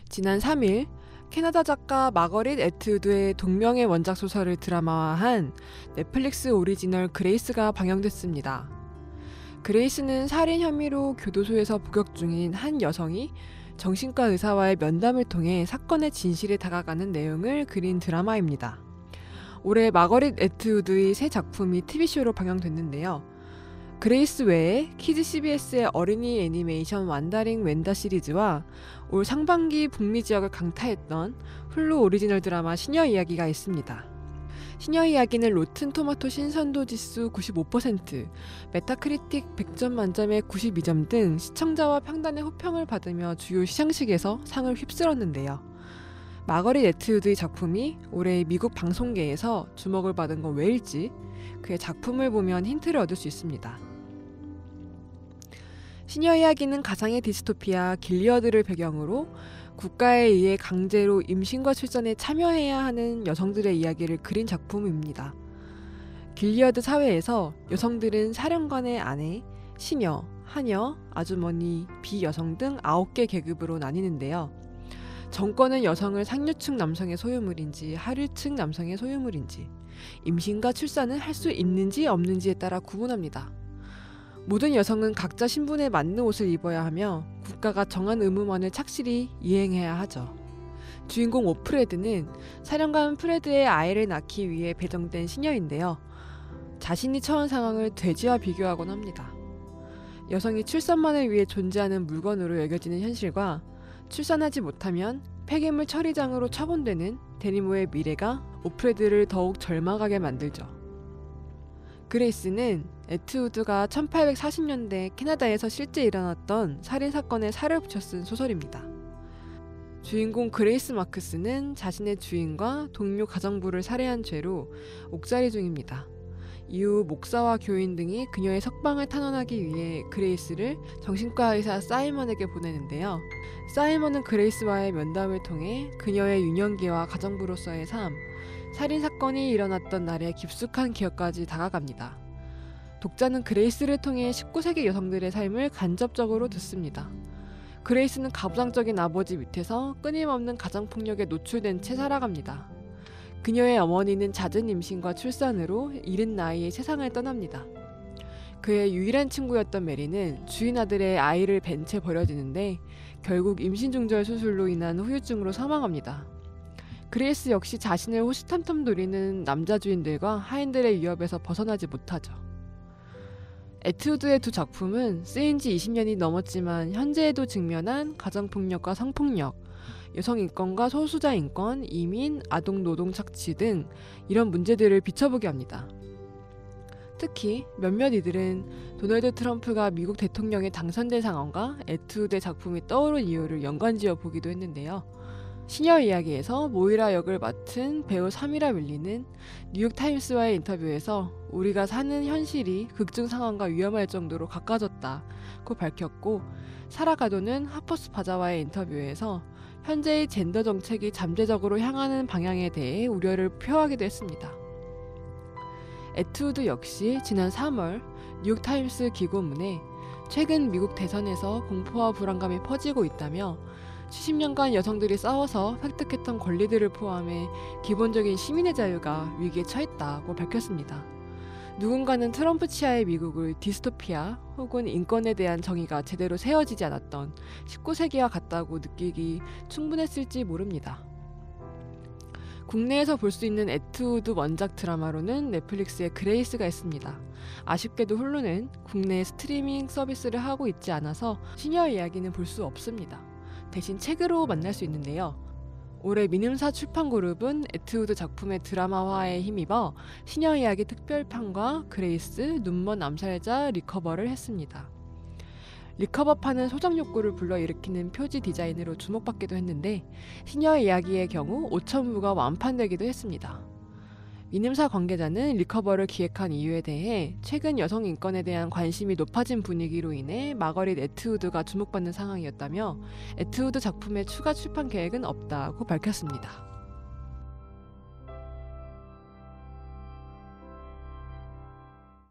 지난 3일 캐나다 작가 마거릿 애트우드의 동명의 원작 소설을 드라마화한 넷플릭스 오리지널 그레이스가 방영됐습니다. 그레이스는 살인 혐의로 교도소에서 복역 중인 한 여성이 정신과 의사와의 면담을 통해 사건의 진실에 다가가는 내용을 그린 드라마입니다. 올해 마거릿 애트우드의 새 작품이 TV쇼로 방영됐는데요. 그레이스 외에 키즈 CBS의 어린이 애니메이션 완다링 웬다 시리즈와 올 상반기 북미 지역을 강타했던 훌루 오리지널 드라마 시녀 이야기가 있습니다. 시녀 이야기는 로튼 토마토 신선도 지수 95%, 메타크리틱 100점 만점에 92점 등 시청자와 평단의 호평을 받으며 주요 시상식에서 상을 휩쓸었는데요. 마거릿 애트우드의 작품이 올해 미국 방송계에서 주목을 받은 건 왜일지 그의 작품을 보면 힌트를 얻을 수 있습니다. 시녀 이야기는 가상의 디스토피아 길리어드를 배경으로 국가에 의해 강제로 임신과 출산에 참여해야 하는 여성들의 이야기를 그린 작품입니다. 길리어드 사회에서 여성들은 사령관의 아내, 시녀, 하녀, 아주머니, 비여성 등 9개 계급으로 나뉘는데요. 정권은 여성을 상류층 남성의 소유물인지 하류층 남성의 소유물인지 임신과 출산을 할 수 있는지 없는지에 따라 구분합니다. 모든 여성은 각자 신분에 맞는 옷을 입어야 하며 국가가 정한 의무만을 착실히 이행해야 하죠. 주인공 오프레드는 사령관 프레드의 아이를 낳기 위해 배정된 시녀인데요. 자신이 처한 상황을 돼지와 비교하곤 합니다. 여성이 출산만을 위해 존재하는 물건으로 여겨지는 현실과 출산하지 못하면 폐기물 처리장으로 처분되는 데니모의 미래가 오프레드를 더욱 절망하게 만들죠. 그레이스는 애트우드가 1840년대 캐나다에서 실제 일어났던 살인사건에 살을 붙여 쓴 소설입니다. 주인공 그레이스 마크스는 자신의 주인과 동료 가정부를 살해한 죄로 옥살이 중입니다. 이후 목사와 교인 등이 그녀의 석방을 탄원하기 위해 그레이스를 정신과 의사 사이먼에게 보내는데요. 사이먼은 그레이스와의 면담을 통해 그녀의 유년기와 가정부로서의 삶, 살인사건이 일어났던 날의 깊숙한 기억까지 다가갑니다. 독자는 그레이스를 통해 19세기 여성들의 삶을 간접적으로 듣습니다. 그레이스는 가부장적인 아버지 밑에서 끊임없는 가정폭력에 노출된 채 살아갑니다. 그녀의 어머니는 잦은 임신과 출산으로 이른 나이에 세상을 떠납니다. 그의 유일한 친구였던 메리는 주인 아들의 아이를 벤 채 버려지는데 결국 임신중절 수술로 인한 후유증으로 사망합니다. 그레이스 역시 자신을 호시탐탐 노리는 남자 주인들과 하인들의 위협에서 벗어나지 못하죠. 애트우드의 두 작품은 쓰인 지 20년이 넘었지만 현재에도 직면한 가정폭력과 성폭력, 여성인권과 소수자 인권, 이민, 아동노동 착취 등 이런 문제들을 비춰보게 합니다. 특히 몇몇 이들은 도널드 트럼프가 미국 대통령에 당선된 상황과 애트우드의 작품이 떠오른 이유를 연관지어 보기도 했는데요. 시녀 이야기에서 모이라 역을 맡은 배우 사미라 윌리는 뉴욕타임스와의 인터뷰에서 우리가 사는 현실이 극중 상황과 위험할 정도로 가까워졌다고 밝혔고, 사라 가도는 하퍼스 바자와의 인터뷰에서 현재의 젠더 정책이 잠재적으로 향하는 방향에 대해 우려를 표하기도 했습니다. 애트우드 역시 지난 3월 뉴욕타임스 기고문에 최근 미국 대선에서 공포와 불안감이 퍼지고 있다며 70년간 여성들이 싸워서 획득했던 권리들을 포함해 기본적인 시민의 자유가 위기에 처했다고 밝혔습니다. 누군가는 트럼프 치하의 미국을 디스토피아 혹은 인권에 대한 정의가 제대로 세워지지 않았던 19세기와 같다고 느끼기 충분했을지 모릅니다. 국내에서 볼 수 있는 애트우드 원작 드라마로는 넷플릭스에 그레이스가 있습니다. 아쉽게도 훌루는 국내 스트리밍 서비스를 하고 있지 않아서 시녀 이야기는 볼 수 없습니다. 대신 책으로 만날 수 있는데요. 올해 미눔사 출판그룹은 애트우드 작품의 드라마화에 힘입어 시녀 이야기 특별편과 그레이스, 눈먼 암살자 리커버를 했습니다. 리커버판은 소장 욕구를 불러일으키는 표지 디자인으로 주목받기도 했는데 시녀 이야기의 경우 5,000부가 완판되기도 했습니다. 미눔사 관계자는 리커버를 기획한 이유에 대해 최근 여성 인권에 대한 관심이 높아진 분위기로 인해 마거릿 애트우드가 주목받는 상황이었다며 애트우드 작품의 추가 출판 계획은 없다고 밝혔습니다.